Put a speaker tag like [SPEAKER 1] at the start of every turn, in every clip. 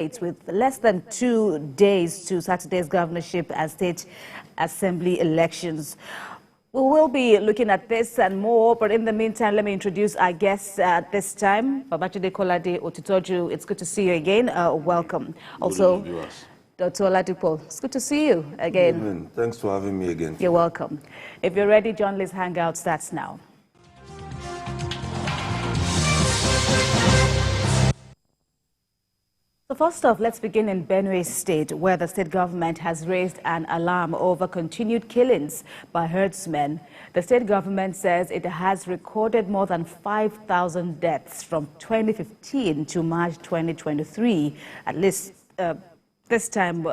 [SPEAKER 1] With less than 2 days to Saturday's governorship and state assembly elections. We will be looking at this and more, but in the meantime, let me introduce our guests at this time. Babachide Kolade Otitoju, it's good to see you again. Welcome. Also, Dr. Oladipo, it's good to see you again.
[SPEAKER 2] Good evening. Thanks for having me again.
[SPEAKER 1] You're welcome. If you're ready, Journalist Hangout starts now. So first off, let's begin in Benue State, where the state government has raised an alarm over continued killings by herdsmen. The state government says it has recorded more than 5,000 deaths from 2015 to March 2023, at least this time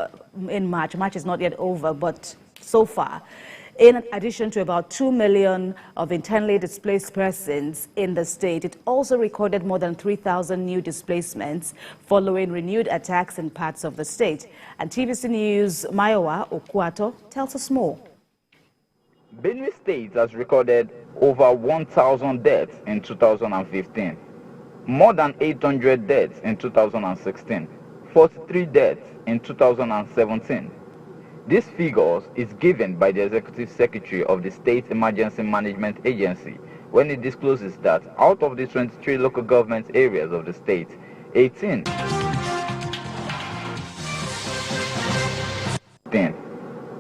[SPEAKER 1] in March. March is not yet over, but so far. In addition to about 2 million of internally displaced persons in the state, it also recorded more than 3,000 new displacements following renewed attacks in parts of the state. And TVC News' Mayowa Okwato tells us more.
[SPEAKER 3] Benue State has recorded over 1,000 deaths in 2015, more than 800 deaths in 2016, 43 deaths in 2017. This figure is given by the Executive Secretary of the State Emergency Management Agency when it discloses that out of the 23 local government areas of the state, 18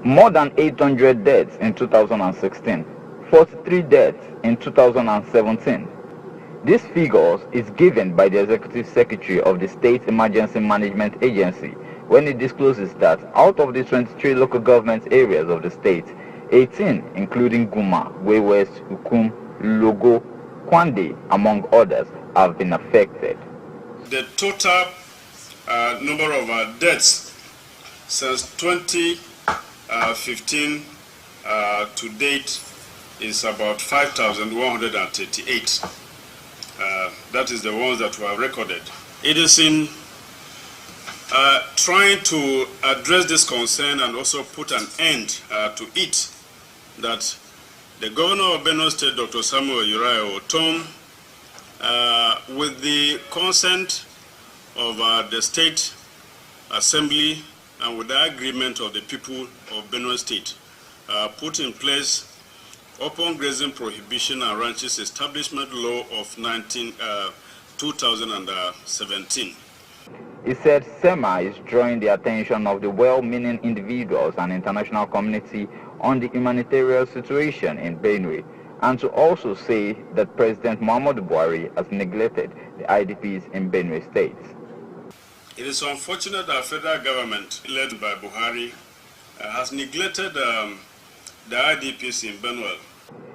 [SPEAKER 3] more than 800 deaths in 2016, 43 deaths in 2017. This figure is given by the Executive Secretary of the State Emergency Management Agency when it discloses that out of the 23 local government areas of the state, 18, including Guma, Way West, Ukum, Logo, Kwande, among others, have been affected.
[SPEAKER 4] The total number of deaths since 2015 to date is about 5,138. That is the ones that were recorded. It is in trying to address this concern and also put an end to it that the governor of Benue State, Dr. Samuel Uriah Otom, with the consent of the State Assembly and with the agreement of the people of Benue State, put in place open grazing prohibition and ranches establishment law of 2017.
[SPEAKER 3] He said SEMA is drawing the attention of the well-meaning individuals and international community on the humanitarian situation in Benue, and to also say that President Muhammadu Buhari has neglected the IDPs in Benue State.
[SPEAKER 4] It is unfortunate that federal government, led by Buhari, has neglected the IDPs in Benue.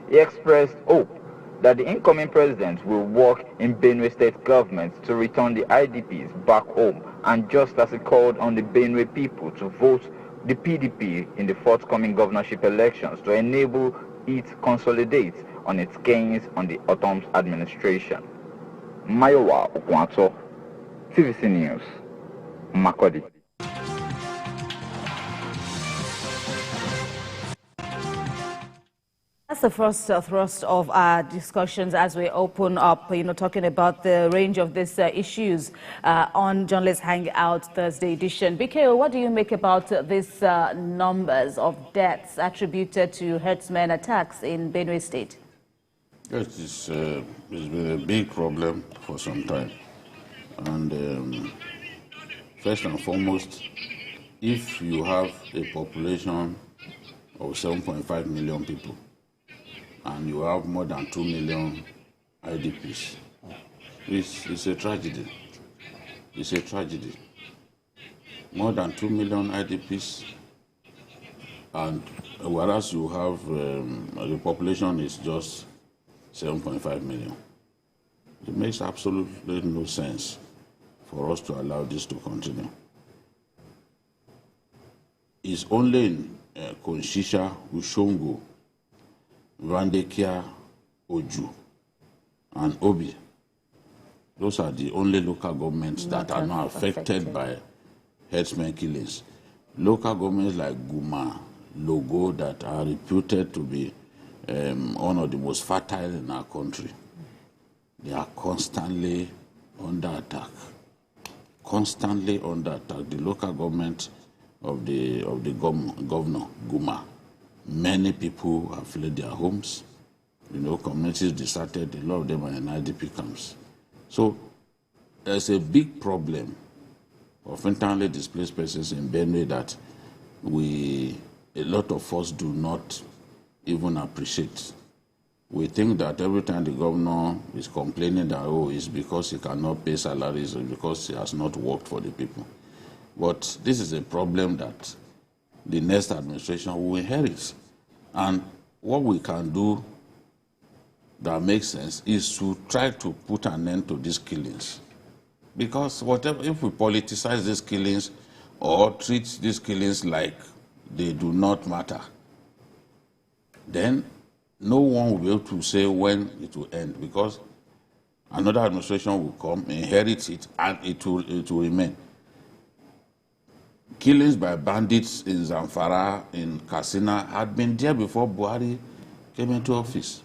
[SPEAKER 3] He expressed hope that the incoming president will work in Benue State government to return the IDPs back home, and just as he called on the Benue people to vote the PDP in the forthcoming governorship elections to enable it consolidate on its gains on the Otom's administration. Mayowa Okwato, TVC News, Makodi.
[SPEAKER 1] That's the first thrust of our discussions as we open up, talking about the range of these issues on Journalist Hangout Thursday edition. BKO, what do you make about these numbers of deaths attributed to herdsmen attacks in Benue State?
[SPEAKER 5] Yes, it's been a big problem for some time. And first and foremost, if you have a population of 7.5 million people, and you have more than 2 million IDPs. It's a tragedy. It's a tragedy. More than 2 million IDPs, and whereas you have the population is just 7.5 million. It makes absolutely no sense for us to allow this to continue. It's only in Konshisha, Ushongo, Vandekia, Oju, and Obi. Those are the only local governments that are not affected by herdsmen killings. Local governments like Guma, Logo, that are reputed to be one of the most fertile in our country, they are constantly under attack. constantly under attack. The local government of the governor, Guma, many people have fled their homes. You know, communities deserted, a lot of them are in IDP camps. So there's a big problem of internally displaced persons in Benue that a lot of us do not even appreciate. We think that every time the governor is complaining that, oh, it's because he cannot pay salaries or because he has not worked for the people. But this is a problem that the next administration will inherit. And what we can do that makes sense is to try to put an end to these killings. Because if we politicize these killings or treat these killings like they do not matter, then no one will be able to say when it will end, because another administration will come, inherit it, and it will remain. Killings by bandits in Zamfara, in Katsina, had been there before Buhari came into office.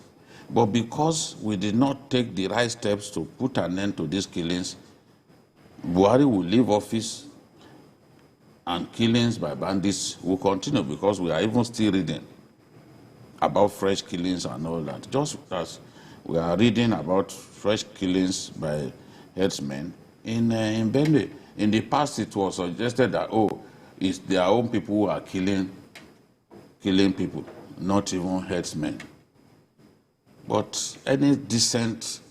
[SPEAKER 5] But because we did not take the right steps to put an end to these killings, Buhari will leave office and killings by bandits will continue, because we are even still reading about fresh killings and all that. Just as we are reading about fresh killings by herdsmen in Benue. In the past, it was suggested that, oh, it's their own people who are killing people, not even herdsmen. But any decent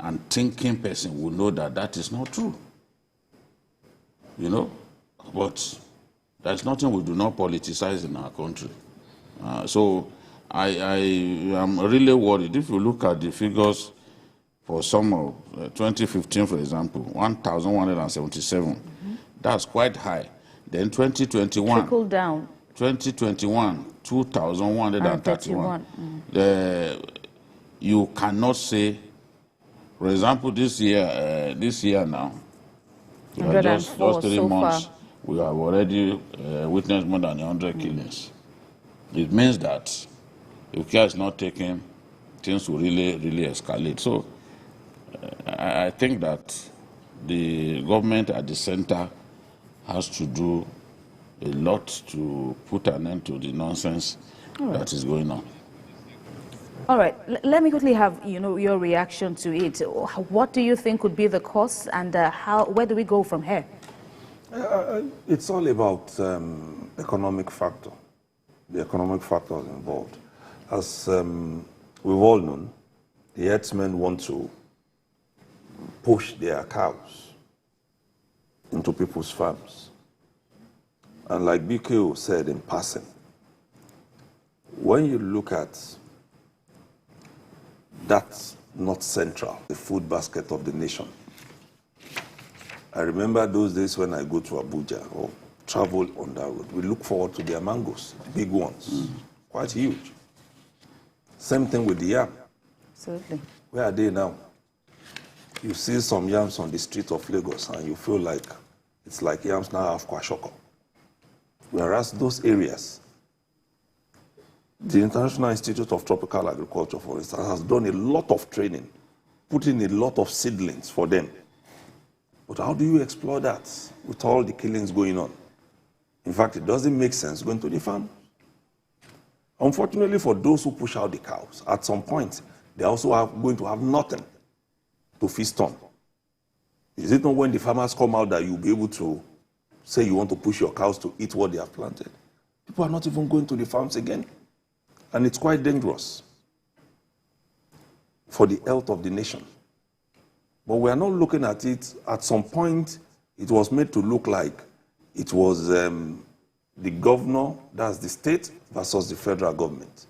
[SPEAKER 5] and thinking person will know that that is not true. You know? But there's nothing we do not politicize in our country. So I am really worried. If you look at the figures for summer 2015, for example, 1,177, that's quite high. Then 2021.
[SPEAKER 1] Trickle down.
[SPEAKER 5] 2021, 2,131. You cannot say, for example, this year now, just 3 months, we have already witnessed more than 100 killings. It means that if care is not taken, things will really escalate. So I think that the government at the center has to do a lot to put an end to the nonsense that is going on.
[SPEAKER 1] All right, let me quickly have your reaction to it. What do you think would be the cause, and where do we go from here?
[SPEAKER 2] It's all about economic factor, the economic factors involved. As we've all known, the herdsmen want to push their cows into people's farms. And like BKO said in passing, when you look at that's not central, the food basket of the nation. I remember those days when I go to Abuja or travel on that road, we look forward to their mangoes, big ones, quite huge. Same thing with the yam.
[SPEAKER 1] Absolutely.
[SPEAKER 2] Where are they now? You see some yams on the street of Lagos and you feel like it's like yams now have kwashoko. Whereas those areas, the International Institute of Tropical Agriculture, for instance, has done a lot of training, put in a lot of seedlings for them. But how do you explore that with all the killings going on? In fact, it doesn't make sense going to the farm. Unfortunately, for those who push out the cows, at some point, they also are going to have nothing to feast on. Is it not when the farmers come out that you'll be able to say you want to push your cows to eat what they have planted? People are not even going to the farms again. And it's quite dangerous for the health of the nation. But we are not looking at it. At some point, it was made to look like it was the governor, that's the state, versus the federal government.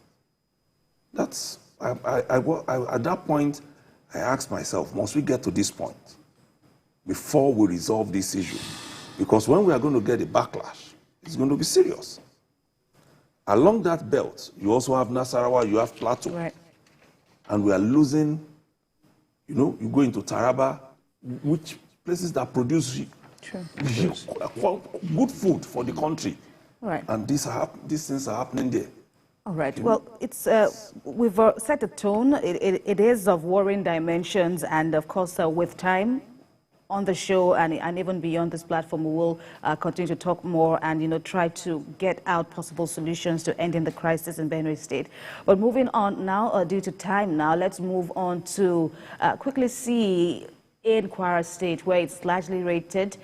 [SPEAKER 2] That's, at that point, I asked myself, must we get to this point before we resolve this issue? Because when we are going to get a backlash, it's going to be serious. Along that belt, you also have Nasarawa, you have Plateau.
[SPEAKER 1] Right.
[SPEAKER 2] And we are losing, you go into Taraba, which places that produce good food for the country.
[SPEAKER 1] Right.
[SPEAKER 2] And these things are happening there.
[SPEAKER 1] All right. Well, it's we've set a tone. It is of worrying dimensions, and of course, with time, on the show and even beyond this platform, we will continue to talk more and, try to get out possible solutions to ending the crisis in Benue State. But moving on now, due to time now, let's move on to quickly see in Kwara State, where it's largely rated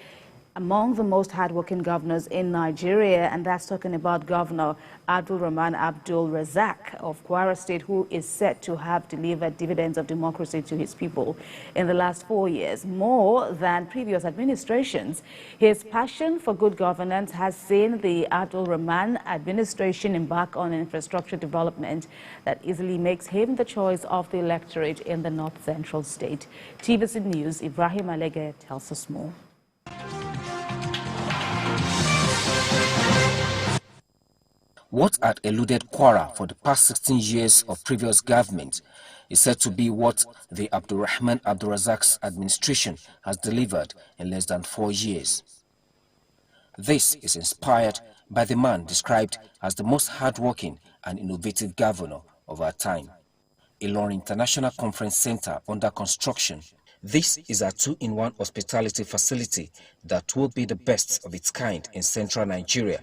[SPEAKER 1] among the most hardworking governors in Nigeria, and that's talking about Governor Abdul Rahman Abdul Razak of Kwara State, who is said to have delivered dividends of democracy to his people in the last 4 years, more than previous administrations. His passion for good governance has seen the Abdul Rahman administration embark on infrastructure development that easily makes him the choice of the electorate in the north-central state. TVC News' Ibrahim Alege tells us more.
[SPEAKER 6] What had eluded Kwara for the past 16 years of previous government is said to be what the Abdulrahman Abdulrazak's administration has delivered in less than 4 years. This is inspired by the man described as the most hardworking and innovative governor of our time. Ilorin International Conference Center under construction. This is a 2-in-1 hospitality facility that will be the best of its kind in central Nigeria,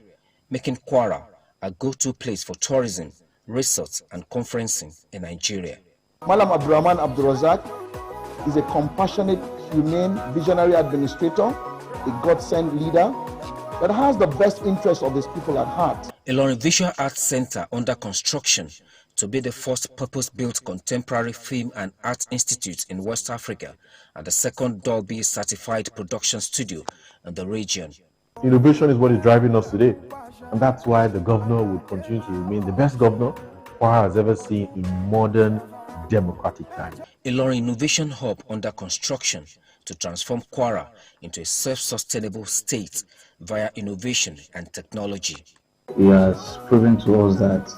[SPEAKER 6] making Kwara a go-to place for tourism, resorts and conferencing in Nigeria.
[SPEAKER 7] Malam Abdulrahman Abdulrazak is a compassionate, humane, visionary administrator, a God-sent leader that has the best interests of his people at heart.
[SPEAKER 6] Ilorin Visual Arts Center under construction to be the first purpose-built contemporary film and art institute in West Africa and the second Dolby certified production studio in the region.
[SPEAKER 8] Innovation is what is driving us today, and that's why the governor will continue to remain the best governor Kwara has ever seen in modern democratic times.
[SPEAKER 6] Ilorin Innovation Hub under construction to transform Kwara into a self-sustainable state via innovation and technology.
[SPEAKER 9] He has proven to us that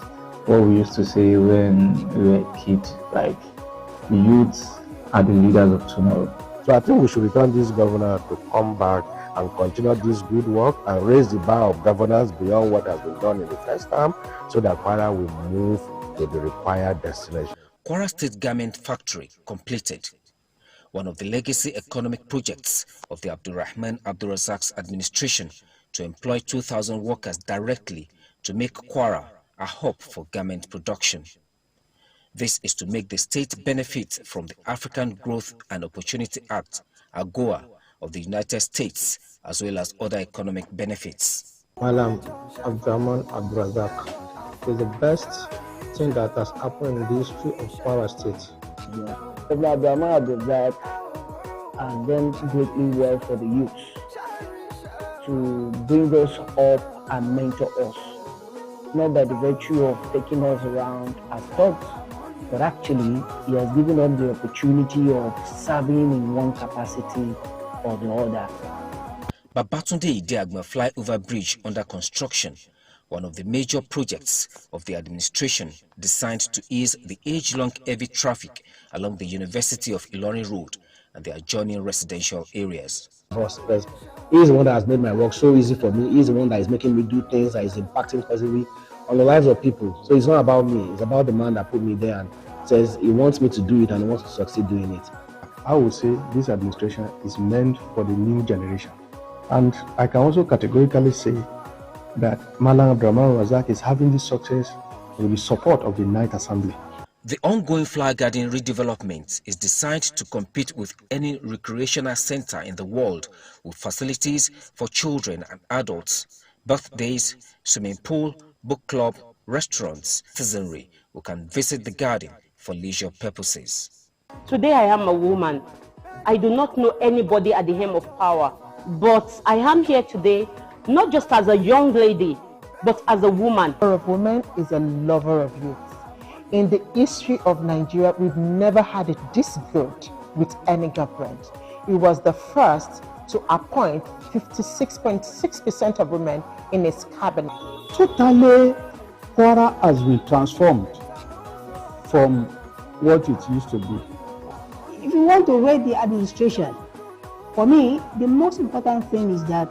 [SPEAKER 9] what we used to say when we were kids, like the youths are the leaders of tomorrow.
[SPEAKER 8] So I think we should return this governor to come back and continue this good work and raise the bar of governance beyond what has been done in the first term, so that Kwara will move to the required destination.
[SPEAKER 6] Kwara State Garment Factory completed, one of the legacy economic projects of the Abdulrahman Abdulrazak's administration to employ 2,000 workers directly to make Kwara a hub for garment production. This is to make the state benefit from the African Growth and Opportunity Act, AGOA, of the United States, as well as other economic benefits.
[SPEAKER 7] Malam Abdulrahman Abdulrazak is the best thing that has happened in the history of Kwara State.
[SPEAKER 9] Abdulrahman Abdulrazak has done greatly well for the youth to bring us up and mentor us, not by the virtue of taking us around as thugs, but actually he has given us the opportunity of serving in one capacity or the other.
[SPEAKER 6] Babatunde Ideagma flyover bridge under construction, one of the major projects of the administration designed to ease the age-long heavy traffic along the University of Ilorin Road and the adjoining residential areas.
[SPEAKER 7] He's the one that has made my work so easy for me. He's the one that is making me do things that is impacting positively on the lives of people. So it's not about me, it's about the man that put me there and says he wants me to do it and he wants to succeed doing it.
[SPEAKER 8] I would say this administration is meant for the new generation. And I can also categorically say that Malam Abdulrahman Razak is having this success with the support of the Ninth Assembly.
[SPEAKER 6] The ongoing flower garden redevelopment is designed to compete with any recreational center in the world with facilities for children and adults, birthdays, swimming pool, book club, restaurants, citizenry who can visit the garden for leisure purposes.
[SPEAKER 10] Today I am a woman. I do not know anybody at the helm of power, but I am here today not just as a young lady, but as a woman.
[SPEAKER 11] A woman is a lover of youth. In the history of Nigeria, we've never had it this good with any government. It was the first to appoint 56.6% of women in its cabinet.
[SPEAKER 7] Totally, Kwara has been transformed from what it used to be.
[SPEAKER 12] If you want to rate the administration, for me, the most important thing is that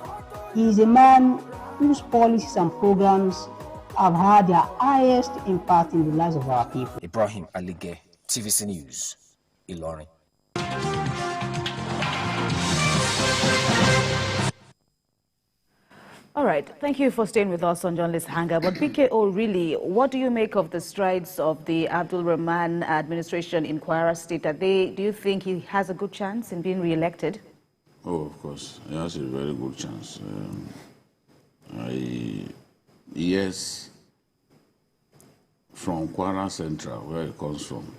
[SPEAKER 12] he is a man whose policies and programs have had their highest impact in the lives of our people.
[SPEAKER 6] Ibrahim Alige, TVC News, Ilorin.
[SPEAKER 1] All right. Thank you for staying with us on Journalist Hangout. But BKO, really, what do you make of the strides of the Abdul Rahman administration in Kwara State? Do you think he has a good chance in being re-elected?
[SPEAKER 5] Oh, of course. He has a very good chance. Yes, from Kwara Central, where it comes from,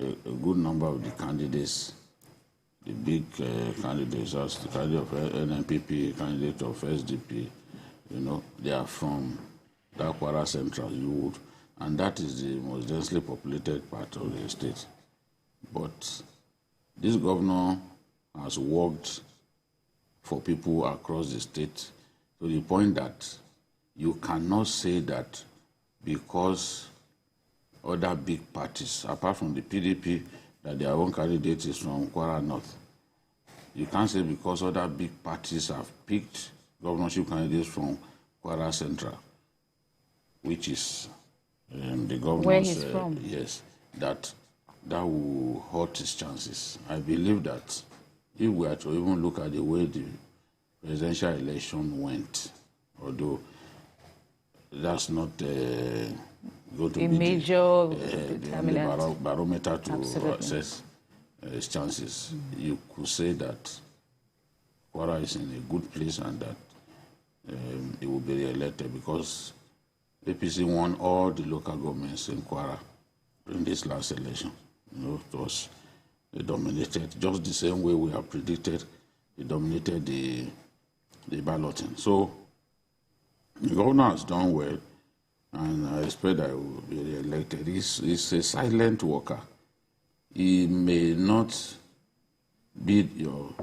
[SPEAKER 5] a good number of the candidates, the big candidates, as the candidate of NNPP, candidate of SDP, you know, they are from that Kwara Central youth, and that is the most densely populated part of the state. But this governor has worked for people across the state to the point that you cannot say that because other big parties, apart from the PDP, that their own candidate is from Kwara North. You can't say because other big parties have picked governorship candidates from Kwara Central, which is the governor's...
[SPEAKER 1] Where he's from.
[SPEAKER 5] Yes, that will hurt his chances. I believe that if we are to even look at the way the presidential election went, although that's not going to
[SPEAKER 1] a
[SPEAKER 5] be
[SPEAKER 1] major
[SPEAKER 5] the barometer to
[SPEAKER 1] Absolutely.
[SPEAKER 5] assess his chances. You could say that Kwara is in a good place and that he will be re-elected because APC won all the local governments in Kwara in this last election. You know, they dominated just the same way we have predicted. They dominated the balloting. So the governor has done well, and I expect that he will be re-elected. He's a silent worker. He may not be your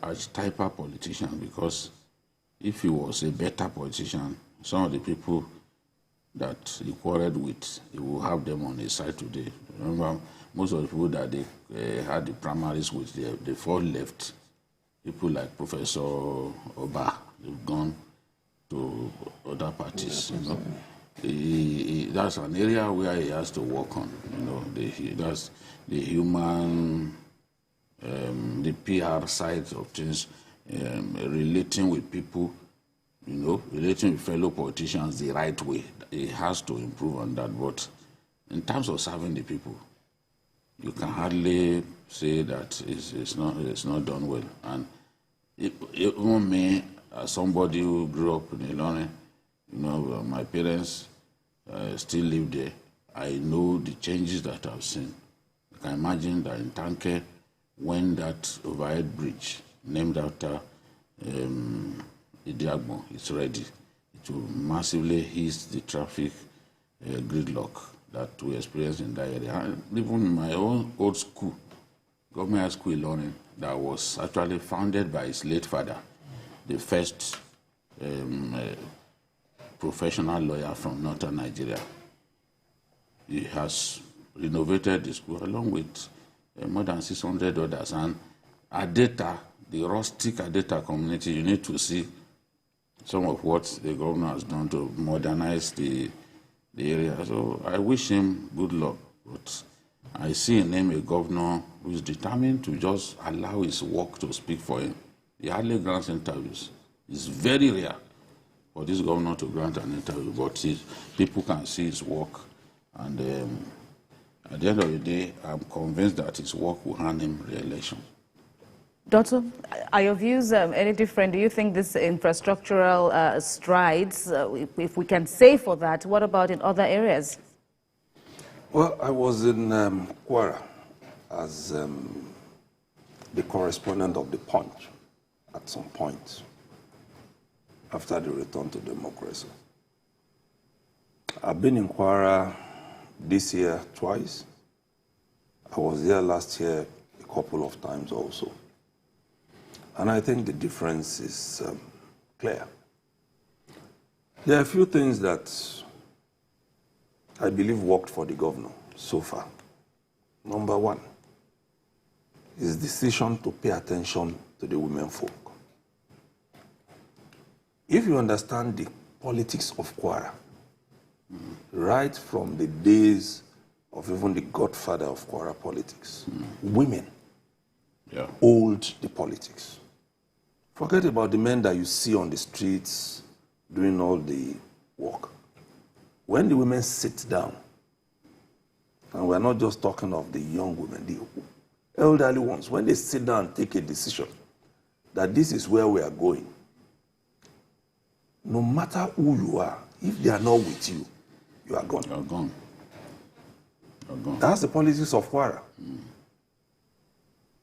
[SPEAKER 5] archetypal politician, because if he was a better politician, some of the people that he quarreled with, he will have them on his side today. Remember, most of the people that they had the primaries with, they fall left. People like Professor Oba, they've gone to other parties. You know, that's an area where he has to work on. You know, that's the human, the PR side of things, relating with people. You know, relating with fellow politicians the right way. He has to improve on that. But in terms of serving the people, you can hardly say that it's not done well. And even me, as somebody who grew up in Ilorin, you know, my parents still live there. I know the changes that I've seen. You can imagine that in Tanke, when that overhead bridge named after Idiagbo is ready, it will massively ease the traffic gridlock that we experience in that area. And even in my own old school, government high school in London, that was actually founded by his late father, the first professional lawyer from northern Nigeria. He has renovated the school along with more than 600 others. And Adeta, the rustic Adeta community, you need to see some of what the governor has done to modernize the area. So I wish him good luck. But I see in him a governor who is determined to just allow his work to speak for him. He hardly grants interviews. It's very rare for this governor to grant an interview, but people can see his work. And at the end of the day, I'm convinced that his work will earn him re-election.
[SPEAKER 1] Doctor, are your views any different? Do you think this infrastructural strides, if we can say for that, what about in other areas?
[SPEAKER 2] Well, I was in Kwara as the correspondent of The Punch at some point after the return to democracy. I've been in Kwara this year twice. I was there last year a couple of times also. And I think the difference is clear. There are a few things that I believe worked for the governor so far. Number one, his decision to pay attention to the women folk. If you understand the politics of Kwara, right from the days of even the godfather of Kwara politics, women hold the politics. Forget about the men that you see on the streets doing all the work. When the women sit down, and we're not just talking of the young women, the elderly ones, when they sit down and take a decision that this is where we are going, no matter who you are, if they are not with you, you are gone.
[SPEAKER 5] You're gone. You're gone.
[SPEAKER 2] That's the politics of Kwara.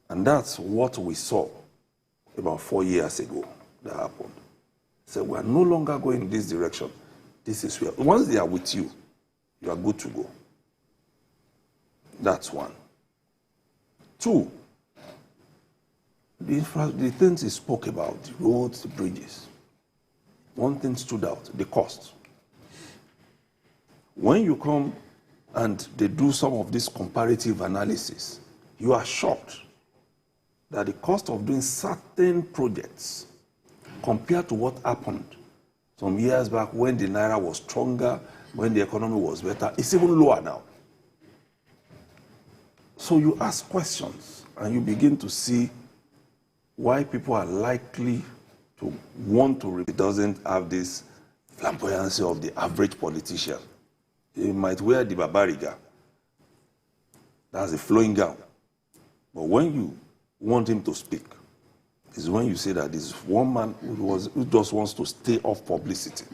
[SPEAKER 2] And that's what we saw about 4 years ago that happened. So we're no longer going in this direction. This is where, once they are with you, you are good to go. That's one. Two, the things he spoke about, the roads, the bridges. One thing stood out, the cost. When you come and they do some of this comparative analysis, you are shocked that the cost of doing certain projects compared to what happened some years back when the Naira was stronger, when the economy was better, it's even lower now. So you ask questions and you begin to see why people are likely to want to, it doesn't have this flamboyancy of the average politician. He might wear the babariga, that's a flowing gown. But when you want him to speak, is when you say that this is one man who just wants to stay off publicity.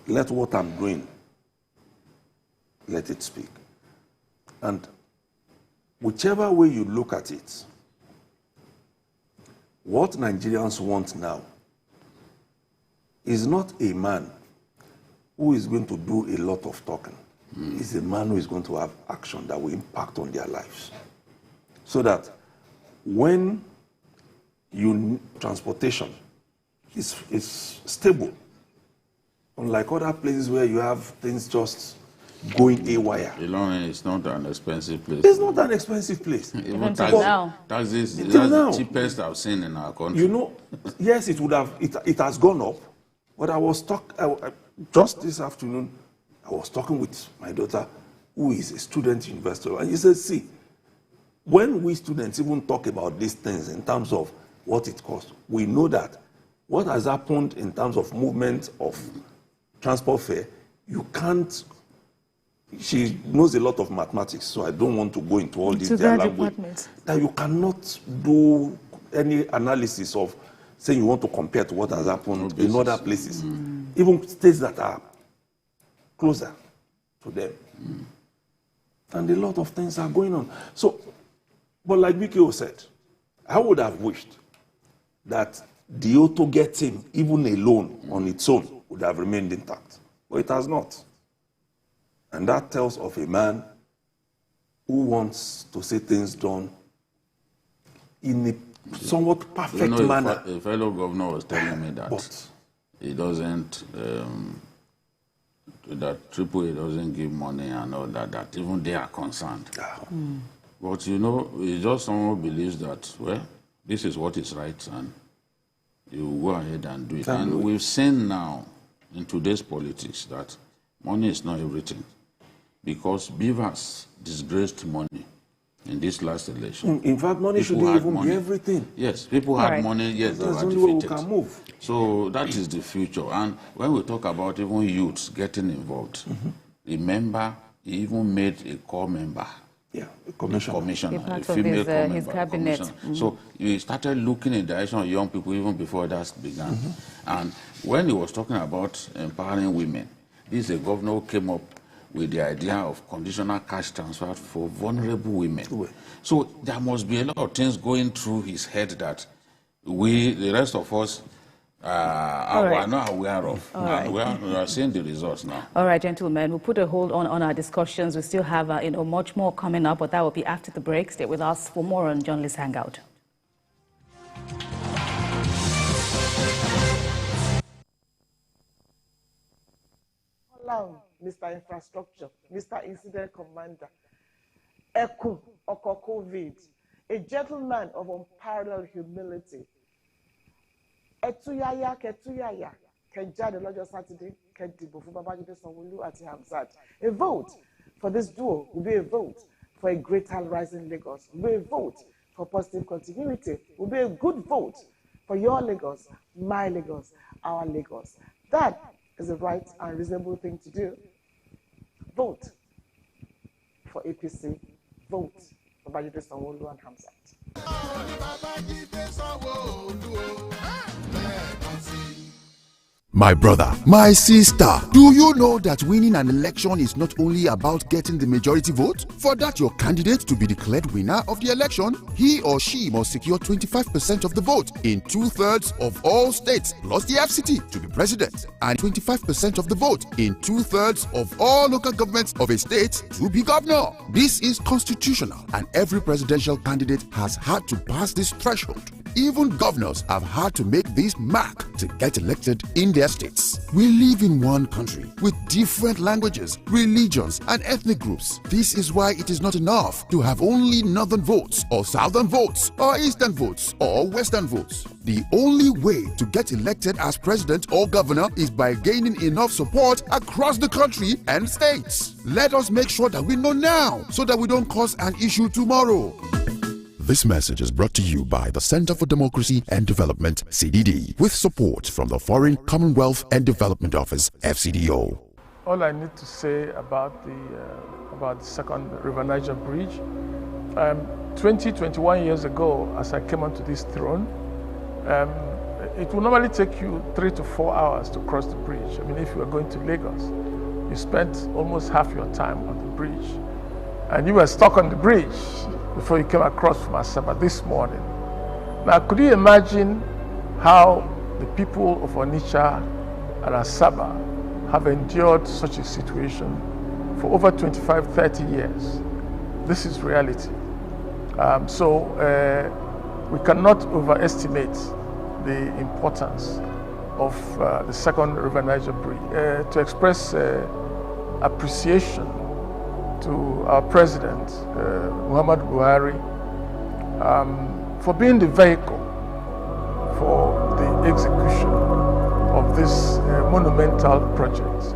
[SPEAKER 2] Let what I'm doing, let it speak. And whichever way you look at it, what Nigerians want now is not a man who is going to do a lot of talking. It's a man who is going to have action that will impact on their lives. So that when transportation is stable, unlike other places where you have things just going haywire.
[SPEAKER 5] Ilorin is not an expensive place.
[SPEAKER 2] It's not an expensive place.
[SPEAKER 5] Even
[SPEAKER 1] now.
[SPEAKER 5] Taxes, that's
[SPEAKER 2] now.
[SPEAKER 5] the cheapest I've seen in our country.
[SPEAKER 2] You know, yes, it would have. It has gone up, but I was just this afternoon. I was talking with my daughter, who is a student investor, and he said, "See, when we students even talk about these things in terms of what it costs, we know that what has happened in terms of movement of transport fare, you can't." She knows a lot of mathematics, so I don't want to go into all this language. That you cannot do any analysis of saying you want to compare to what has happened in other places, even states that are closer to them. And a lot of things are going on. So, but like BKO said, I would have wished that the auto get him, even alone on its own, would have remained intact. But it has not. And that tells of a man who wants to see things done in a somewhat perfect manner.
[SPEAKER 5] A fellow governor was telling me that he doesn't, that AAA doesn't give money and all that, that even they are concerned. But you know, it's just someone who believes that, well, this is what is right and you go ahead and do it. And we've seen now in today's politics that money is not everything. Because Beavers disgraced money in this last election.
[SPEAKER 2] In fact, money shouldn't even be everything.
[SPEAKER 5] Yes, people had money, yes, they were
[SPEAKER 2] defeated. That's the only way we can move.
[SPEAKER 5] So that is the future. And when we talk about even youths getting involved, remember, he even made a core member.
[SPEAKER 2] Yeah, a commissioner.
[SPEAKER 5] A female core
[SPEAKER 1] his
[SPEAKER 5] member,
[SPEAKER 1] cabinet.
[SPEAKER 5] So he started looking in the direction of young people even before that began. And when he was talking about empowering women, this is a governor who came up with the idea of conditional cash transfer for vulnerable women. So there must be a lot of things going through his head that we, the rest of us, are not aware of. And we are seeing the results now.
[SPEAKER 1] All right, gentlemen, we'll put a hold on our discussions. We still have much more coming up, but that will be after the break. Stay with us for more on Journalist Hangout.
[SPEAKER 13] Hello, Mr. Infrastructure, Mr. Incident Commander, Eku COVID, a gentleman of unparalleled humility. Etuyaya, Ketuyaya, Kenjade Lọ́jọ́ Saturday, Kedibo fún Babájídé Sanwó-Olú àti Hamzat. A vote for this duo will be a vote for a greater rising Lagos, will be a vote for positive continuity. Will be a good vote for your Lagos, my Lagos, our Lagos. That is the right and reasonable thing to do. Vote for APC. Vote for Babajide Sanwo-Olu and Hamzat.
[SPEAKER 14] My brother, my sister, do you know that winning an election is not only about getting the majority vote? For that your candidate to be declared winner of the election, he or she must secure 25% of the vote in 2/3 of all states plus the FCT to be president, and 25% of the vote in 2/3 of all local governments of a state to be governor. This is constitutional, and every presidential candidate has had to pass this threshold. Even governors have had to make this mark to get elected in their states. We live in one country with different languages, religions, and ethnic groups. This is why it is not enough to have only northern votes, or southern votes, or eastern votes, or western votes. The only way to get elected as president or governor is by gaining enough support across the country and states. Let us make sure that we know now so that we don't cause an issue tomorrow. This message is brought to you by the Center for Democracy and Development, CDD, with support from the Foreign, Commonwealth and Development Office, FCDO.
[SPEAKER 15] All I need to say about the second River Niger Bridge, 21 years ago, as I came onto this throne, it will normally take you 3 to 4 hours to cross the bridge. I mean, if you are going to Lagos, you spent almost half your time on the bridge, and you were stuck on the bridge before you came across from Asaba this morning. Now, could you imagine how the people of Onitsha and Asaba have endured such a situation for over 25, 30 years? This is reality. We cannot overestimate the importance of the second River Niger Bridge. To express appreciation to our President, Muhammad Buhari, for being the vehicle for the execution of this monumental project.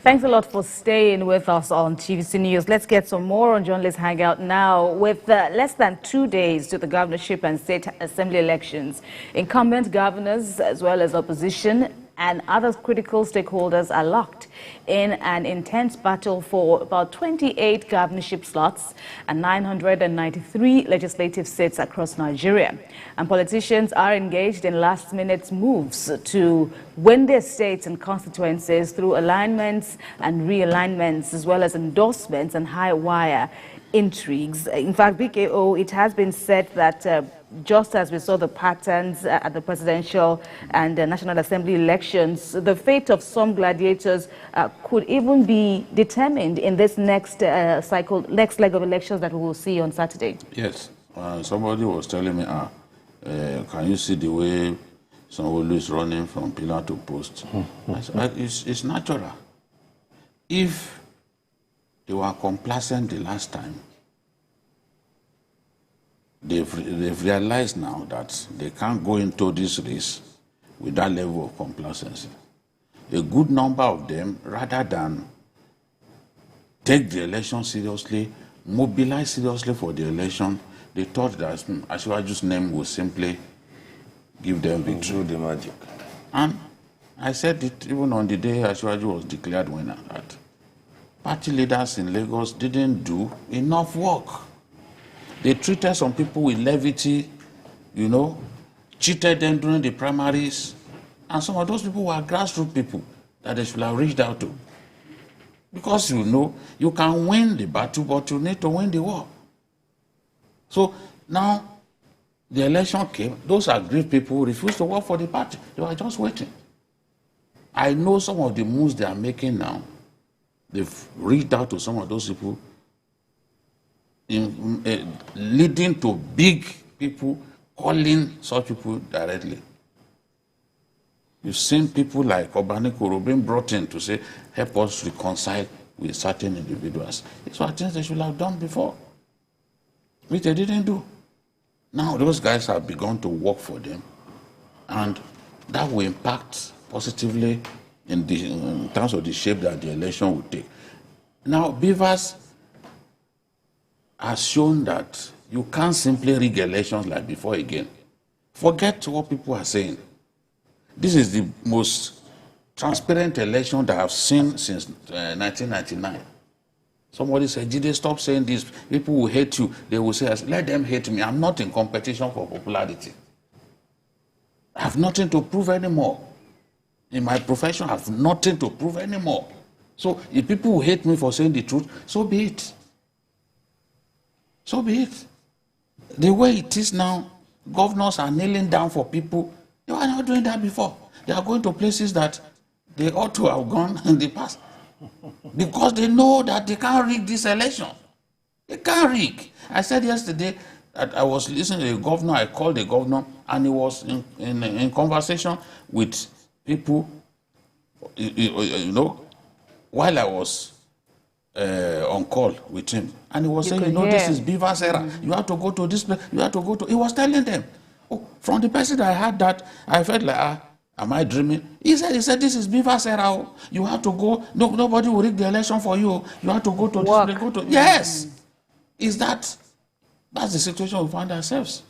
[SPEAKER 1] Thanks a lot for staying with us on TVC News. Let's get some more on Journalist Hangout now. With less than 2 days to the governorship and state assembly elections, incumbent governors as well as opposition and other critical stakeholders are locked in an intense battle for about 28 governorship slots and 993 legislative seats across Nigeria. And politicians are engaged in last-minute moves to win their states and constituencies through alignments and realignments, as well as endorsements and high-wire intrigues. In fact, BKO, it has been said that just as we saw the patterns at the presidential and National Assembly elections, the fate of some gladiators could even be determined in this next next leg of elections that we will see on Saturday.
[SPEAKER 5] Yes. Somebody was telling me, can you see the way Sanwo-Olu is running from pillar to post? I said, it's natural. If they were complacent the last time, they've realized now that they can't go into this race with that level of complacency. A good number of them, rather than take the election seriously, mobilize seriously for the election, they thought that Asiwaju's name would simply give them victory.
[SPEAKER 2] The magic.
[SPEAKER 5] And I said it even on the day Asiwaju was declared winner, that party leaders in Lagos didn't do enough work. They treated some people with levity, you know, cheated them during the primaries, and some of those people were grassroots people that they should have reached out to. Because you know, you can win the battle, but you need to win the war. So now, the election came, those aggrieved people refused to work for the party. They were just waiting. I know some of the moves they are making now. They've reached out to some of those people, leading to big people calling such people directly. You've seen people like Obanikoro being brought in to say, help us reconcile with certain individuals. These were things they should have done before, which they didn't do. Now those guys have begun to work for them, and that will impact positively in terms of the shape that the election will take. Now, Beavers has shown that you can't simply rig elections like before again. Forget what people are saying. This is the most transparent election that I've seen since 1999. Somebody said, Jide, stop saying this. People will hate you. They will say, let them hate me. I'm not in competition for popularity. I have nothing to prove anymore. In my profession, I have nothing to prove anymore. So if people will hate me for saying the truth, so be it. So be it. The way it is now, governors are kneeling down for people. They were not doing that before. They are going to places that they ought to have gone in the past. Because they know that they can't rig this election. They can't rig. I said yesterday that I was listening to the governor, I called the governor, and he was in conversation with people, you know, while I was on call with him. And he was saying, you know, this is Beaver's era. You have to go to this place, you have to go to... He was telling them. Oh, from the person that I heard that, I felt like, am I dreaming? He said, this is Beaver's era. You have to go. No, nobody will rig the election for you. You have to go to this place. Go to, yes. That's the situation we find ourselves.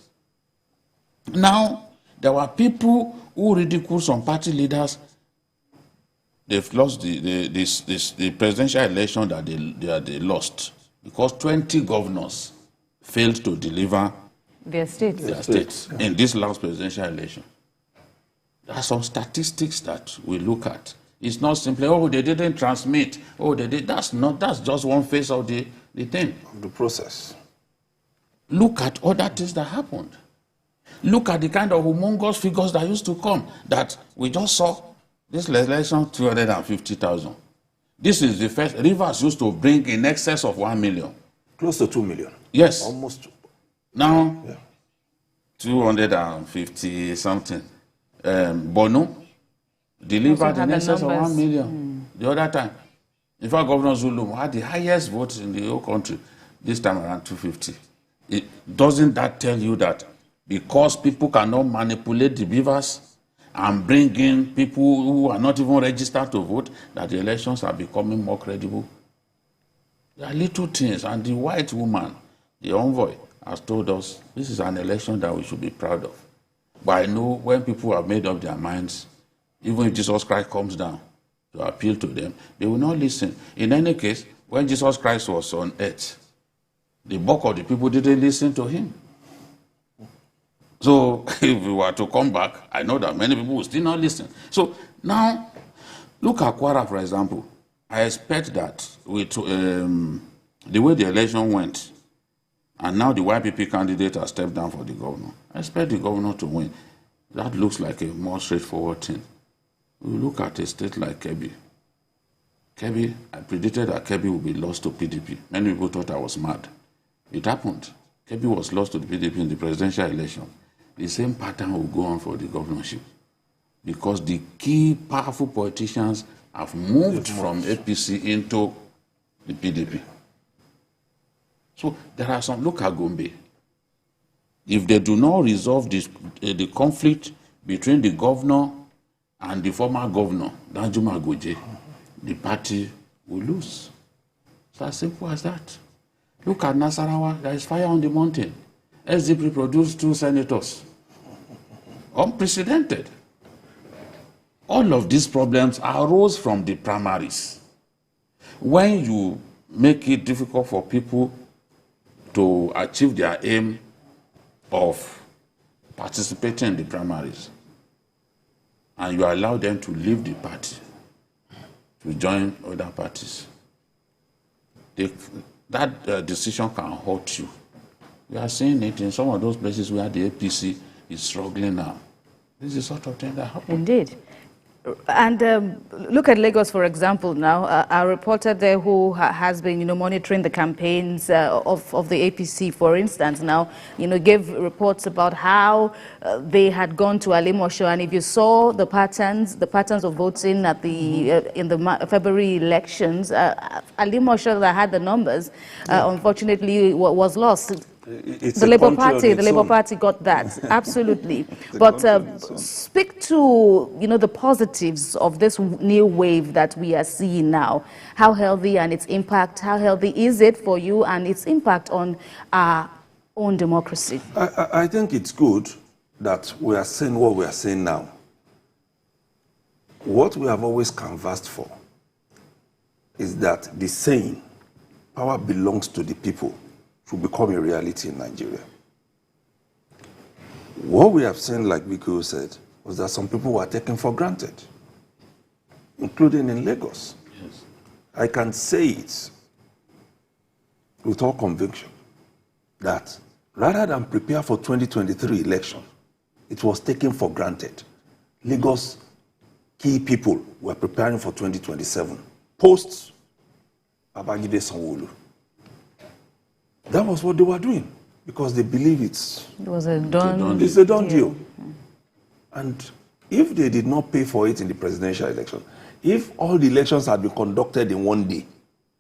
[SPEAKER 5] Now, there were people who ridiculed some party leaders. They've lost the presidential election that they lost because 20 governors failed to deliver
[SPEAKER 1] their states
[SPEAKER 5] in this last presidential election. There are some statistics that we look at. It's not simply, oh, they didn't transmit. Oh, they did. That's just one phase of the thing.
[SPEAKER 2] The process.
[SPEAKER 5] Look at other things that happened. Look at the kind of humongous figures that used to come that we just saw. This election, 250,000. This is the first. Rivers used to bring in excess of 1 million.
[SPEAKER 2] Close to 2 million.
[SPEAKER 5] Yes.
[SPEAKER 2] Almost.
[SPEAKER 5] Now, 250 something. Bono delivered in excess of 1 million the other time. In fact, Governor Zulum had the highest votes in the whole country. This time around 250. Doesn't that tell you that because people cannot manipulate the beavers and bring in people who are not even registered to vote, that the elections are becoming more credible? There are little things, and the white woman, the envoy, has told us this is an election that we should be proud of. But I know when people have made up their minds, even if Jesus Christ comes down to appeal to them, they will not listen. In any case, when Jesus Christ was on earth, the bulk of the people didn't listen to him. So if we were to come back, I know that many people will still not listen. So now, look at Kwara, for example. I expect that with the way the election went, and now the YPP candidate has stepped down for the governor, I expect the governor to win. That looks like a more straightforward thing. We look at a state like Kebbi. Kebbi, I predicted that Kebbi would be lost to PDP. Many people thought I was mad. It happened. Kebbi was lost to the PDP in the presidential election. The same pattern will go on for the governorship. Because the key powerful politicians have moved from APC into the PDP. So there are some, look at Gombe. If they do not resolve this, the conflict between the governor and the former governor, Danjuma Goje, the party will lose. It's as simple as that. Look at Nasarawa, there is fire on the mountain. SDP produced 2 senators. Unprecedented. All of these problems arose from the primaries. When you make it difficult for people to achieve their aim of participating in the primaries, and you allow them to leave the party, to join other parties, that decision can hurt you. We are seeing it in some of those places where the APC is struggling now. This is the sort of thing that happens.
[SPEAKER 1] Indeed. And look at Lagos, for example, now. Our reporter there who has been, monitoring the campaigns of the APC, for instance, now, gave reports about how they had gone to Alimosho. And if you saw the patterns of voting at in the February elections, Alimosho that had the numbers, unfortunately, was lost.
[SPEAKER 2] It's
[SPEAKER 1] the
[SPEAKER 2] a
[SPEAKER 1] Labour
[SPEAKER 2] country on
[SPEAKER 1] Party,
[SPEAKER 2] its
[SPEAKER 1] the Labour
[SPEAKER 2] own.
[SPEAKER 1] Party got that, absolutely.
[SPEAKER 2] It's a
[SPEAKER 1] But
[SPEAKER 2] country on its own.
[SPEAKER 1] speak to, the positives of this new wave that we are seeing now. How healthy and its impact, how healthy is it for you and its impact on our own democracy?
[SPEAKER 2] I think it's good that we are saying what we are saying now. What we have always canvassed for is that the saying, power belongs to the people, should become a reality in Nigeria. What we have seen, like Biko said, was that some people were taken for granted, including in Lagos.
[SPEAKER 5] Yes.
[SPEAKER 2] I can say it with all conviction that rather than prepare for 2023 election, it was taken for granted. Lagos key people were preparing for 2027, post Babangida Sanwo-Olu. That was what they were doing because they believe it
[SPEAKER 1] was a done
[SPEAKER 2] It's a done deal. And if they did not pay for it in the presidential election, if all the elections had been conducted in one day,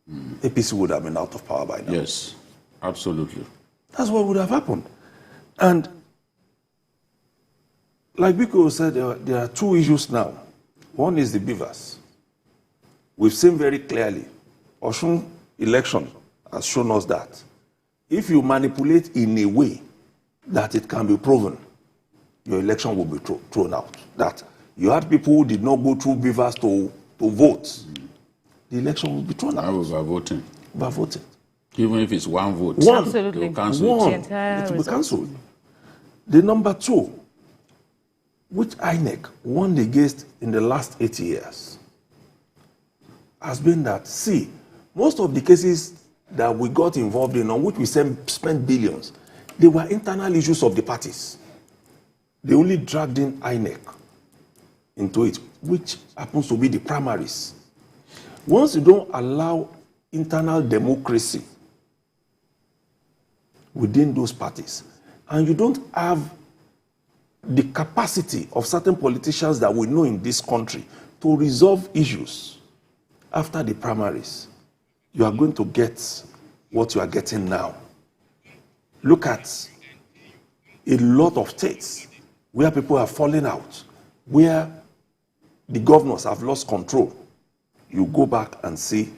[SPEAKER 2] APC would have been out of power by now.
[SPEAKER 5] Yes, absolutely.
[SPEAKER 2] That's what would have happened. And like Biko said, there are two issues now. One is the beavers. We've seen very clearly, Osun election has shown us that if you manipulate in a way that it can be proven, your election will be thrown out. That you had people who did not go through beavers to vote, the election will be thrown out.
[SPEAKER 5] By voting.
[SPEAKER 2] By voting.
[SPEAKER 5] Even if it's one vote.
[SPEAKER 2] One.
[SPEAKER 1] Absolutely.
[SPEAKER 5] They'll cancel
[SPEAKER 2] One.
[SPEAKER 5] it.
[SPEAKER 2] It will be cancelled. The number two, which INEC won against in the last 8 years, has been that, see, most of the cases that we got involved in, on which we spent billions, they were internal issues of the parties. They only dragged in INEC into it, which happens to be the primaries. Once you don't allow internal democracy within those parties, and you don't have the capacity of certain politicians that we know in this country to resolve issues after the primaries, you are going to get what you are getting now. Look at a lot of states where people are falling out, where the governors have lost control. You go back and see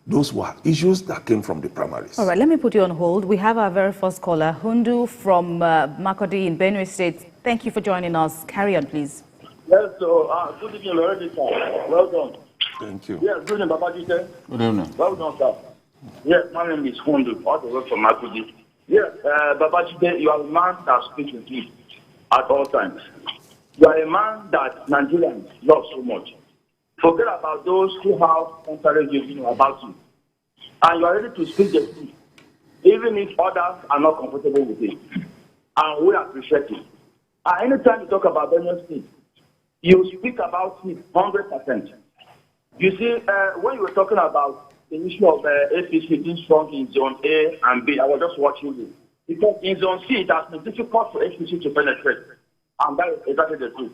[SPEAKER 2] those were issues that came from the primaries.
[SPEAKER 1] All right, let me put you on hold. We have our very first caller, Hundu from Makurdi in Benue State. Thank you for joining us. Carry on, please.
[SPEAKER 16] Yes, so good evening, already, sir. Well done.
[SPEAKER 2] Thank you.
[SPEAKER 16] Yes, good evening, Babajide.
[SPEAKER 5] Good evening.
[SPEAKER 16] Well done, sir. Yes, my name is Hundu, all the way from Makurdi. Yes, Babajide, you are a man that speaks with me at all times. You are a man that Nigerians love so much. Forget about those who have contrary views about you. And you are ready to speak the truth, even if others are not comfortable with it. And we appreciate it. And anytime you talk about Benue State, you speak about it 100%. You see, when you were talking about the issue of APC being strong in Zone A and B, I was just watching you. Because in Zone C, it has been difficult for APC to penetrate. And that is exactly the truth.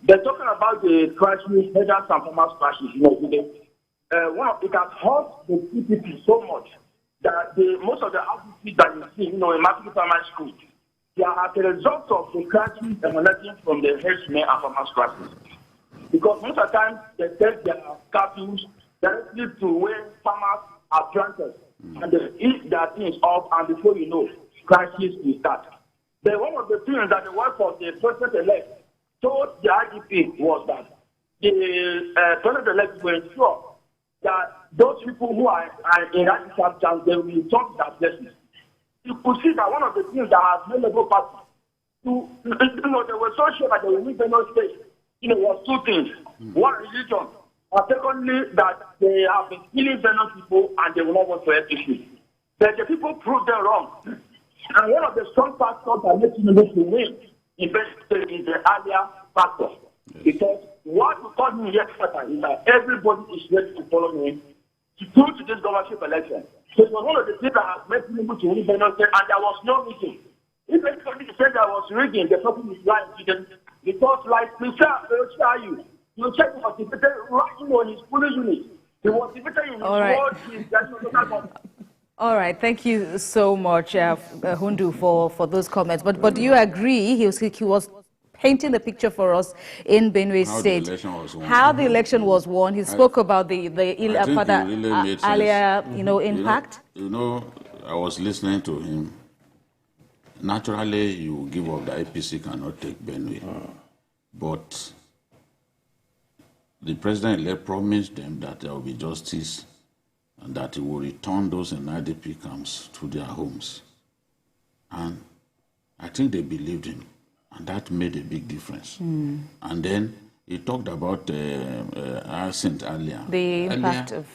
[SPEAKER 16] They're talking about the crisis, headers and farmers crisis. It has hurt the PPP so much that most of the outfits that you see, in Makurdi Primary School, they are as a result of the crisis emanating from the herdsmen and farmers crisis. Because most of the time, they take their curfews directly to where farmers are planted, and they eat their things up, and before you know, crisis will start. Then one of the things that the work of the president-elect told the IDP was that the president-elect will ensure that those people who are in radical camps, they will return to their places. You could see that one of the things that has made Labour Party they were so sure that they will win Benue State. Was two things. One, religion. And secondly, that they have been killing Benue people and they will not vote for APC. But the people proved them wrong. And one of the strong factors that makes Tinubu to win in Benue State is the earlier factor. Yes. Because what we call him yesterday is that everybody is ready to follow him to this governorship election. So it was one of the things that has made Tinubu to win Benue State, and there was no reason. If anybody said there was rigging, the person is lying to them. Because, like you, you check was defeated right on his police unit. He was defeated in his ward.
[SPEAKER 1] All right, thank you so much, Hundu, for those comments. But do you agree he was painting the picture for us in Benue State? How the election was won. He spoke about the earlier, impact.
[SPEAKER 5] I was listening to him. Naturally, you give up the APC cannot take Benue, but the president promised them that there will be justice and that he will return those in IDP camps to their homes. And I think they believed him, and that made a big difference. And then he talked about Ascent earlier.
[SPEAKER 1] The impact of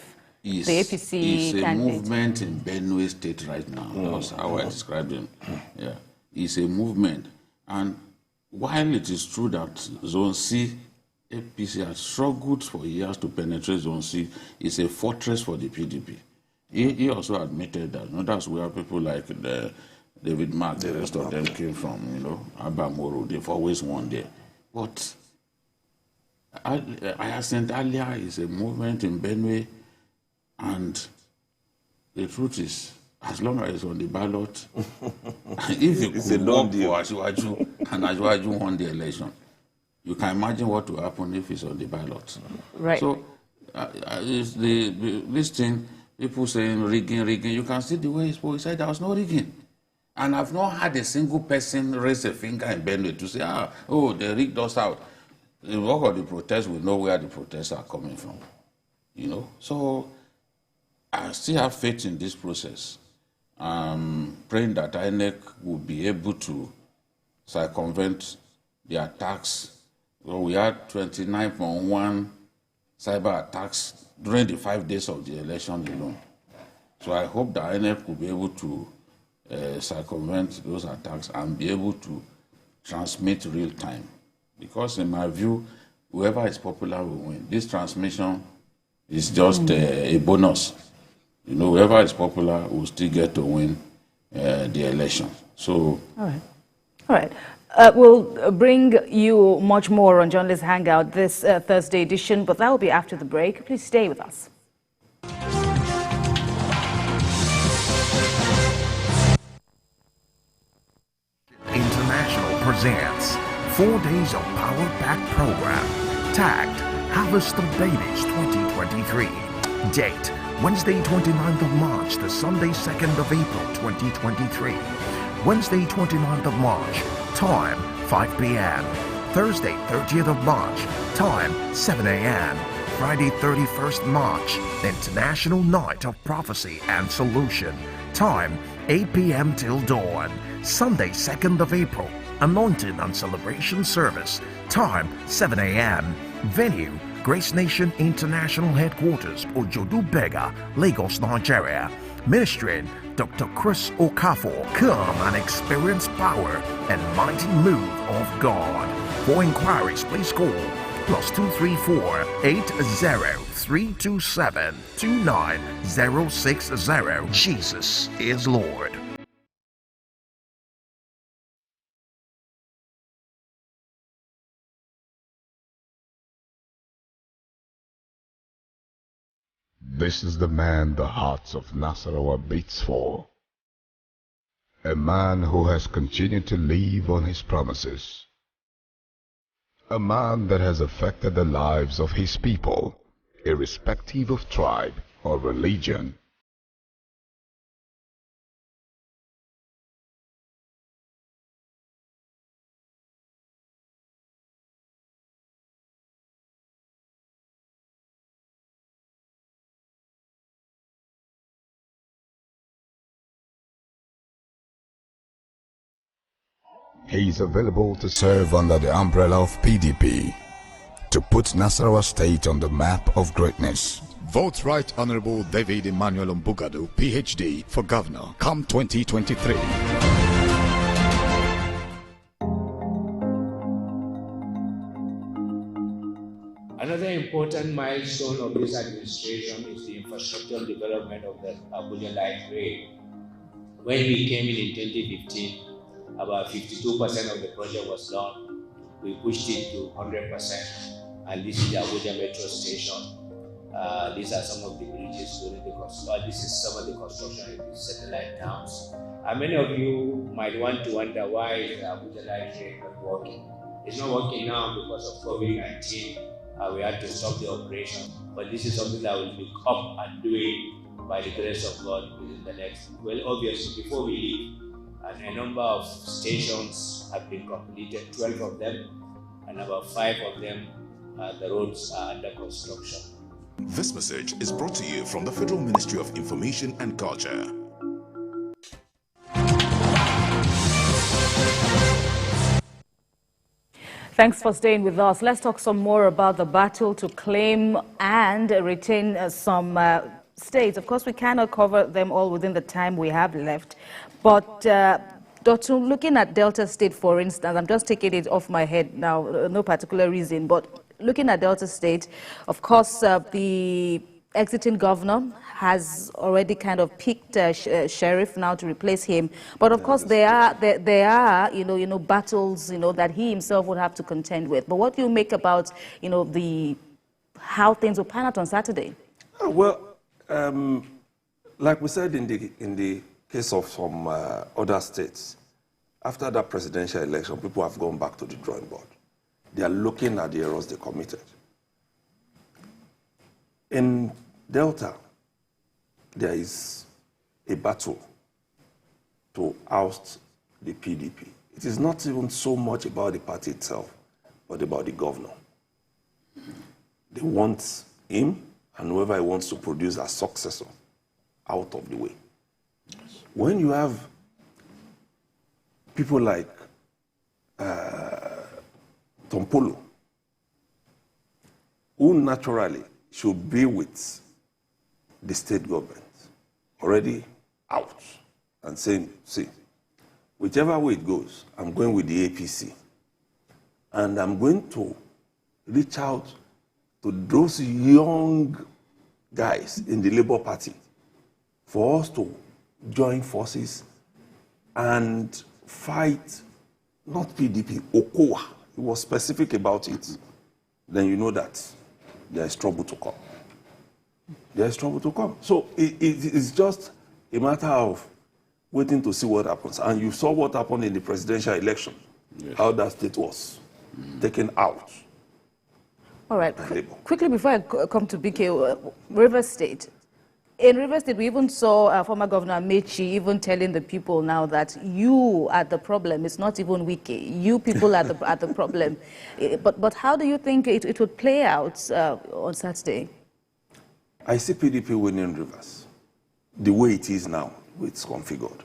[SPEAKER 1] the APC
[SPEAKER 5] candidate. It's a movement in
[SPEAKER 1] Mm.
[SPEAKER 5] Benue State right now. That's how I described him. Yeah, it's a movement. And while it is true that Zone C, APC has struggled for years to penetrate Zone C, it's a fortress for the PDP. He also admitted that. That's where people like David Mark, the rest of them came from, Abba Moro, they've always won there. But I said earlier, it's a movement in Benue, and the truth is, as long as it's on the ballot, if you could work for Asiwaju and Asiwaju won the election, you can imagine what will happen if it's on the ballot.
[SPEAKER 1] Right.
[SPEAKER 5] So, this thing, people saying rigging, you can see the way he said there was no rigging. And I've not had a single person raise a finger in Benue to say, they rigged us out. The work of the protest, we know where the protests are coming from. So I still have faith in this process. Praying that INEC will be able to circumvent the attacks. Well, we had 29.1 cyber attacks during the 5 days of the election alone. So I hope that INEC will be able to circumvent those attacks and be able to transmit real time. Because in my view, whoever is popular will win. This transmission is just a bonus. Whoever is popular will still get to win the election. So,
[SPEAKER 1] all right. We'll bring you much more on Journalist Hangout this Thursday edition, but that will be after the break. Please stay with us.
[SPEAKER 17] International presents 4 days of power-packed program tagged Harvest of Babies 2023. Date Wednesday 29th of March to Sunday 2nd of April 2023. Wednesday 29th of March, time 5 p.m. Thursday 30th of March, time 7 a.m. Friday 31st March, International Night of Prophecy and Solution, time 8 p.m. till dawn. Sunday 2nd of April, Anointing and Celebration Service, time 7 a.m. Venue, Grace Nation International Headquarters, Ojodu Bega, Lagos, Nigeria. Ministering Dr. Chris Okafor. Come and experience power and mighty move of God. For inquiries, please call +234 80 327 29060. Jesus is Lord.
[SPEAKER 14] This is the man the hearts of Nasarawa beats for. A man who has continued to live on his promises. A man that has affected the lives of his people, irrespective of tribe or religion. He is available to serve under the umbrella of PDP to put Nasarawa State on the map of greatness. Vote right Honorable David Emmanuel Mbugadu, PhD, for Governor, come 2023.
[SPEAKER 18] Another important milestone of this administration is the infrastructure development of the Abuja Light Rail. When we came in 2015, about 52% of the project was done. We pushed it to 100%, and this is the Abuja Metro Station. These are some of the bridges during the construction. This is some of the construction in the satellite towns. Many of you might want to wonder why is the Abuja Light Rail not working. It's not working now because of COVID-19. We had to stop the operation, but this is something that will be up and doing by the grace of God within the next. Well, obviously, before we leave, a number of stations have been completed, 12 of them, and about 5 of them, the roads are under construction.
[SPEAKER 19] This message is brought to you from the Federal Ministry of Information and Culture.
[SPEAKER 1] Thanks for staying with us. Let's talk some more about the battle to claim and retain some states. Of course, we cannot cover them all within the time we have left. But Dr. looking at Delta State, for instance, I'm just taking it off my head now, no particular reason, but looking at Delta State, of course, the exiting governor has already kind of picked sheriff now to replace him. But of course, there are battles that he himself would have to contend with. But what do you make about how things will pan out on Saturday?
[SPEAKER 2] Well, like we said in the case of some other states, after that presidential election, people have gone back to the drawing board. They are looking at the errors they committed. In Delta, there is a battle to oust the PDP. It is not even so much about the party itself, but about the governor. They want him and whoever he wants to produce as successor out of the way. When you have people like Tompolo, who naturally should be with the state government, already out and saying, see, whichever way it goes, I'm going with the APC. And I'm going to reach out to those young guys in the Labour Party for us to join forces and fight, not PDP, Okowa. He was specific about it. Then you know that there is trouble to come. There is trouble to come. So it's just a matter of waiting to see what happens. And you saw what happened in the presidential election, yes, how that state was taken out.
[SPEAKER 1] All right. Quickly, before I come to BK, Rivers State. In Rivers State, we even saw former Governor Mechi even telling the people now that you are the problem. It's not even Wike. You people are the problem. But how do you think it would play out on Saturday?
[SPEAKER 2] I see PDP winning Rivers the way it is now, it's configured.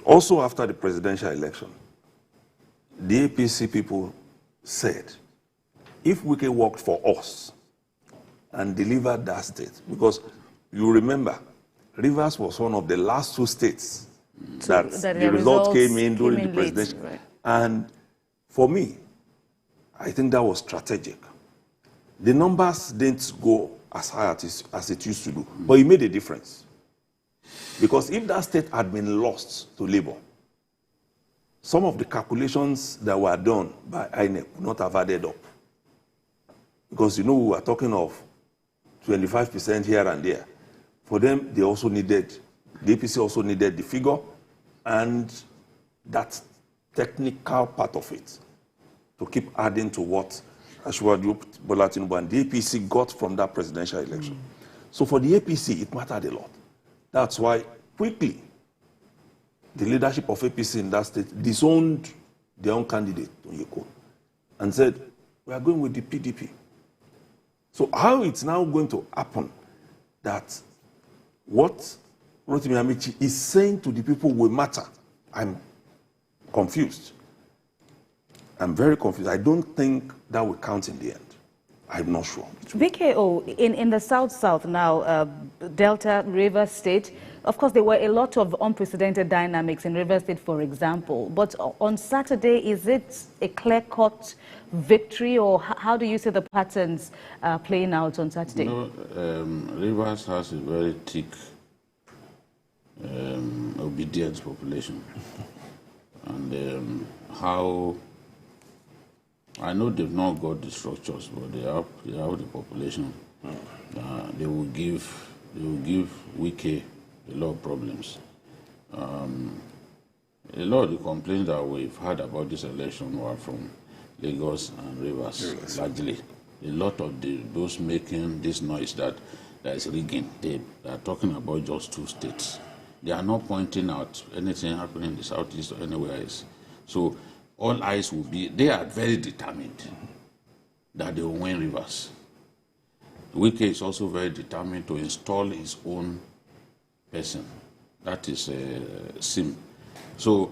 [SPEAKER 2] Also, after the presidential election, the APC people said, if Wike worked for us and delivered that state, because you remember, Rivers was one of the last 2 states that the result came in during the presidential. Right. And for me, I think that was strategic. The numbers didn't go as high as it used to do, but it made a difference. Because if that state had been lost to Labour, some of the calculations that were done by INEC would not have added up. Because, we were talking of 25% here and there. For them, the APC also needed the figure and that technical part of it to keep adding to what Ashwadu Bola Tinubu and the APC got from that presidential election. So for the APC, it mattered a lot. That's why quickly the leadership of APC in that state disowned their own candidate, Onyeko, and said, we are going with the PDP. So how it's now going to happen that what Rotimi Amici is saying to the people will matter, I'm confused. I'm very confused. I don't think that will count in the end. I'm not sure.
[SPEAKER 1] BKO, in the South now, Delta, Rivers State, of course, there were a lot of unprecedented dynamics in Rivers State, for example. But on Saturday, is it a clear-cut victory, or how do you see the patterns playing out on Saturday?
[SPEAKER 5] Rivers has a very thick obedient population. And how I know they've not got the structures, but they have the population. They will give Wike a lot of problems. A lot of the complaints that we've had about this election were from Lagos and Rivers, largely. A lot of those making this noise that there is rigging, they are talking about just 2 states. They are not pointing out anything happening in the southeast or anywhere else. So all eyes will be, they are very determined that they will win Rivers. Wike is also very determined to install his own person. That is Sim. So,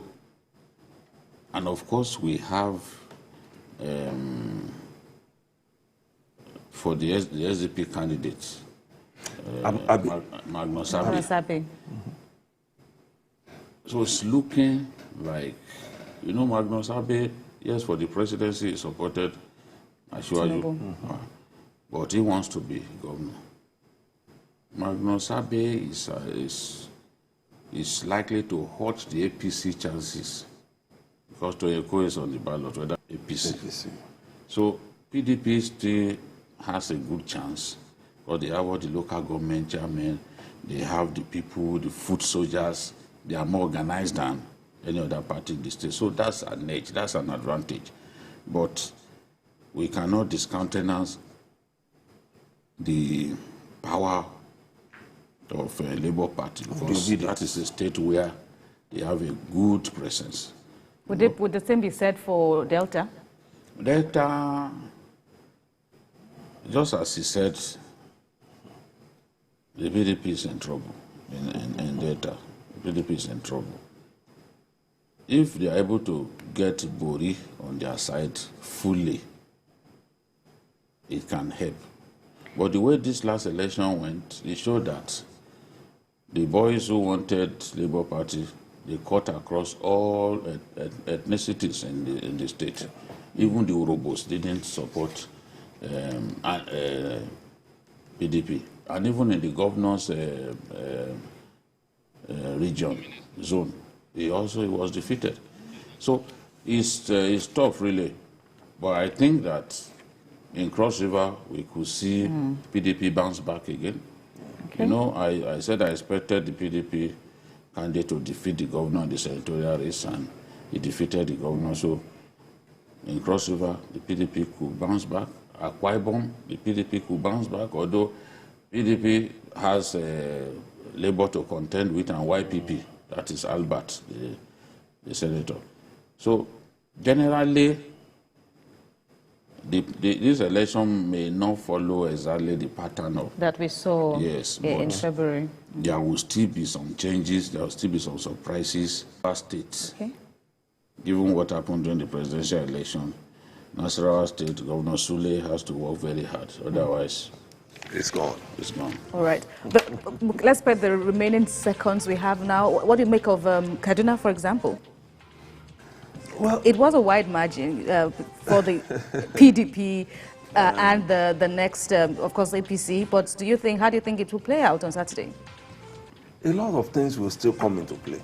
[SPEAKER 5] and of course we have, for the SDP candidates, Magnus Abbey. So it's looking like, Magnus Abbey, yes, for the presidency, he supported Ashwaju, but he wants to be governor. Magnus Abbey is likely to hurt the APC chances because Toyeko is on the ballot, whether APC. So PDP still has a good chance because they have all the local government chairmen, they have the people, the foot soldiers, they are more organized than any other party in the state. So that's an edge, that's an advantage. But we cannot discountenance the power of Labour Party because that is a state where they have a good presence.
[SPEAKER 1] Would the same be said for Delta?
[SPEAKER 5] Delta, just as he said, the PDP is in trouble in Delta. The PDP is in trouble. If they are able to get Buhari on their side fully, it can help. But the way this last election went, it showed that the boys who wanted Labour Party, they cut across all ethnicities in the state. Even the Urobos didn't support PDP. And even in the governor's region, zone, he was defeated. So it's tough, really. But I think that in Cross River, we could see PDP bounce back again. Okay. I said I expected the PDP candidate to defeat the governor in the senatorial race, and he defeated the governor. So in Cross River, the PDP could bounce back. At Kwara, the PDP could bounce back, although PDP has Labour to contend with and YPP, that is Albert, the senator. So generally, this election may not follow exactly the pattern of
[SPEAKER 1] that we saw in February.
[SPEAKER 5] There will still be some changes, there will still be some surprises. States, given what happened during the presidential election, Nasarawa State Governor Sule has to work very hard, otherwise
[SPEAKER 2] it's gone.
[SPEAKER 5] It's gone.
[SPEAKER 1] All right. Let's spend the remaining seconds we have now. What do you make of Kaduna, for example? Well, it was a wide margin for the PDP and the next, of course, APC. But how do you think it will play out on Saturday?
[SPEAKER 2] A lot of things will still come into play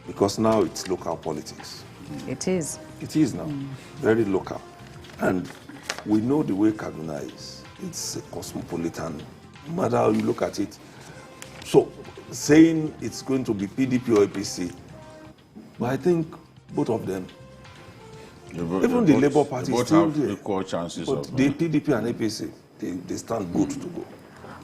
[SPEAKER 2] because now it's local politics.
[SPEAKER 1] It is.
[SPEAKER 2] It is now. Very local. And we know the way Kaduna is. It's a cosmopolitan, no matter how you look at it. So saying it's going to be PDP or APC, but I think both of them, even the Labour Party
[SPEAKER 5] both
[SPEAKER 2] still
[SPEAKER 5] have
[SPEAKER 2] there.
[SPEAKER 5] equal chances
[SPEAKER 2] But
[SPEAKER 5] of
[SPEAKER 2] the PDP and APC, they stand good to go.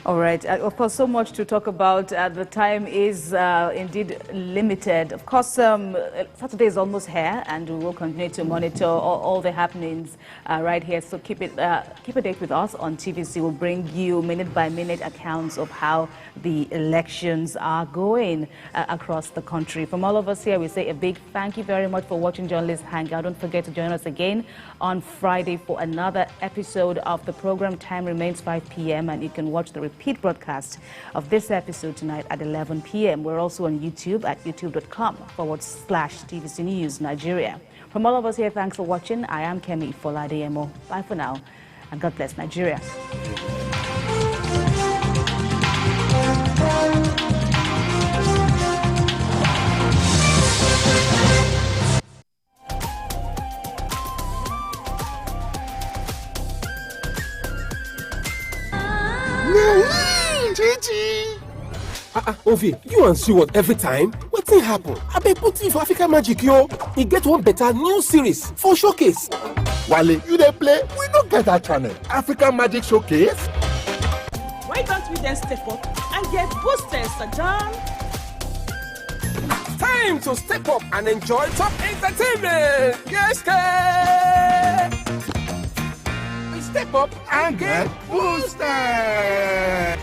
[SPEAKER 1] All right. Of course, so much to talk about. The time is indeed limited. Of course, Saturday is almost here, and we will continue to monitor all the happenings right here. So keep a date with us on TVC. We'll bring you minute-by-minute accounts of how the elections are going across the country. From all of us here, we say a big thank you very much for watching Journalist Hangout. Don't forget to join us again on Friday for another episode of the program. Time remains 5 p.m. and you can watch the repeat broadcast of this episode tonight at 11 p.m. We're also on YouTube at youtube.com/TVC News Nigeria. From all of us here, thanks for watching. I am Kemi Foladeyemo. Bye for now, and God bless Nigeria.
[SPEAKER 20] Ovi, you and see what every time? Wetin happen? Abeg put it for Africa Magic, yo. E get one better new series for showcase.
[SPEAKER 14] Wale, you dey play? We no get that channel. Africa Magic Showcase?
[SPEAKER 21] Why don't we then step up and get boosted, Sir John?
[SPEAKER 20] Time to step up and enjoy top entertainment. Yes, guys. We step up and get boosted.